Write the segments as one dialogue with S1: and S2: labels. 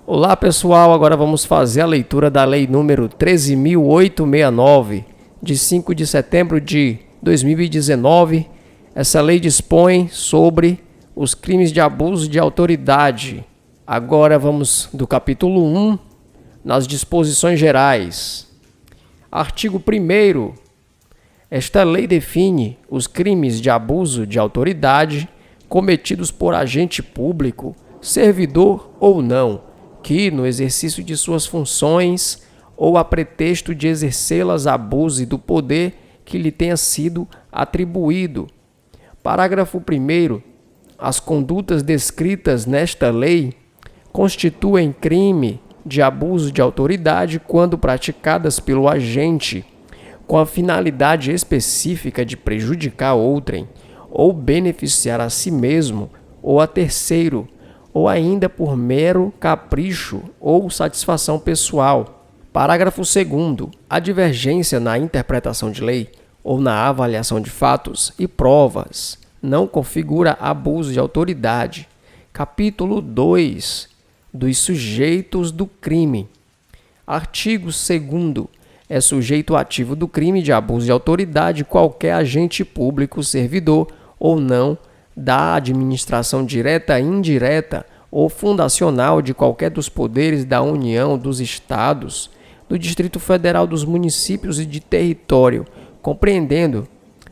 S1: Olá pessoal, agora vamos fazer a leitura da Lei número 13.869, de 5 de setembro de 2019. Essa lei dispõe sobre os crimes de abuso de autoridade. Agora vamos do capítulo 1, nas disposições gerais. Artigo 1º. Esta lei define os crimes de abuso de autoridade cometidos por agente público, servidor ou não, que, no exercício de suas funções ou a pretexto de exercê-las, abuse do poder que lhe tenha sido atribuído. Parágrafo 1º. As condutas descritas nesta lei constituem crime de abuso de autoridade quando praticadas pelo agente com a finalidade específica de prejudicar outrem, ou beneficiar a si mesmo ou a terceiro, ou ainda por mero capricho ou satisfação pessoal. Parágrafo 2º. A divergência na interpretação de lei ou na avaliação de fatos e provas não configura abuso de autoridade. Capítulo 2. Dos sujeitos do crime. Artigo 2º. É sujeito ativo do crime de abuso de autoridade qualquer agente público, servidor ou não, da administração direta, indireta ou fundacional de qualquer dos poderes da União, dos Estados, do Distrito Federal, dos municípios e de território, compreendendo,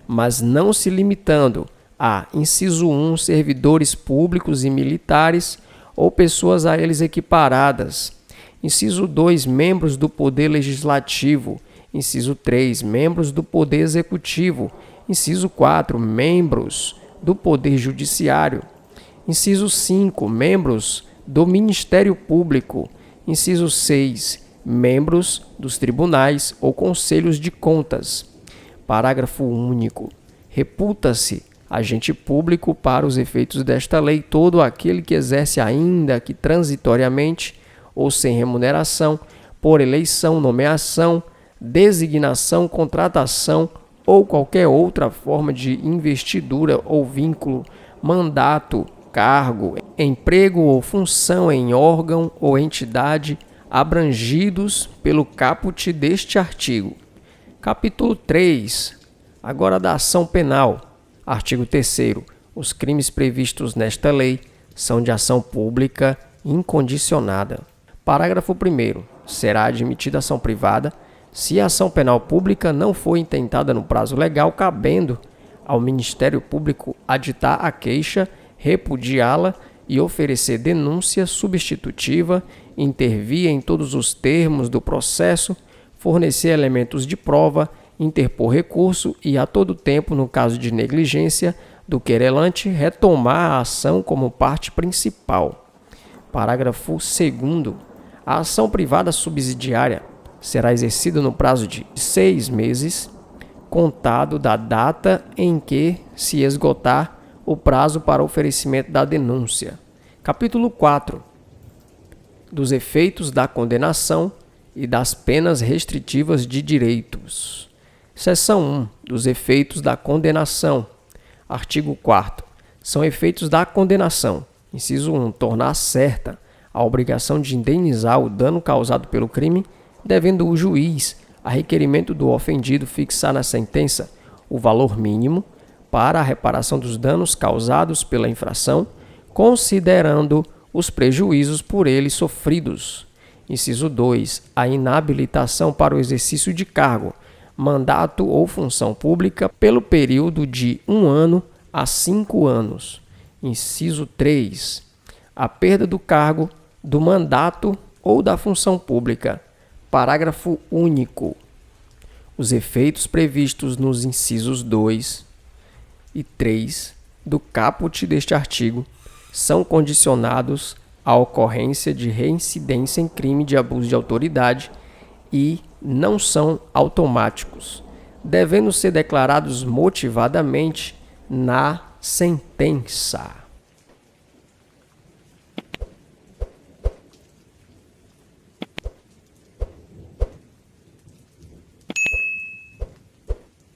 S1: mas não se limitando a, inciso 1, servidores públicos e militares ou pessoas a eles equiparadas. Inciso 2, membros do Poder Legislativo. Inciso 3, membros do Poder Executivo. Inciso 4, membros do Poder Judiciário. Inciso 5, membros do Ministério Público. Inciso 6, membros dos tribunais ou conselhos de contas. Parágrafo único. Reputa-se agente público para os efeitos desta lei todo aquele que exerce, ainda que transitoriamente ou sem remuneração, por eleição, nomeação, designação, contratação ou qualquer outra forma de investidura ou vínculo, mandato, cargo, emprego ou função em órgão ou entidade abrangidos pelo caput deste artigo. Capítulo 3. Agora da ação penal. Artigo 3º. Os crimes previstos nesta lei são de ação pública incondicionada. Parágrafo 1º. Será admitida ação privada se a ação penal pública não for intentada no prazo legal, cabendo ao Ministério Público aditar a queixa, repudiá-la e oferecer denúncia substitutiva, intervir em todos os termos do processo, fornecer elementos de prova, interpor recurso e, a todo tempo, no caso de negligência do querelante, retomar a ação como parte principal. Parágrafo 2º. A ação privada subsidiária será exercida no prazo de 6 meses, contado da data em que se esgotar o prazo para oferecimento da denúncia. Capítulo 4. Dos efeitos da condenação e das penas restritivas de direitos. Seção 1. Dos efeitos da condenação. Artigo 4º. São efeitos da condenação. Inciso 1. Tornar certa a obrigação de indenizar o dano causado pelo crime, devendo o juiz, a requerimento do ofendido, fixar na sentença o valor mínimo para a reparação dos danos causados pela infração, considerando os prejuízos por ele sofridos. Inciso 2. A inabilitação para o exercício de cargo, mandato ou função pública pelo período de 1 ano a 5 anos. Inciso 3. A perda do cargo, do mandato ou da função pública. Parágrafo único. Os efeitos previstos nos incisos 2 e 3 do caput deste artigo são condicionados à ocorrência de reincidência em crime de abuso de autoridade e não são automáticos, devendo ser declarados motivadamente na sentença.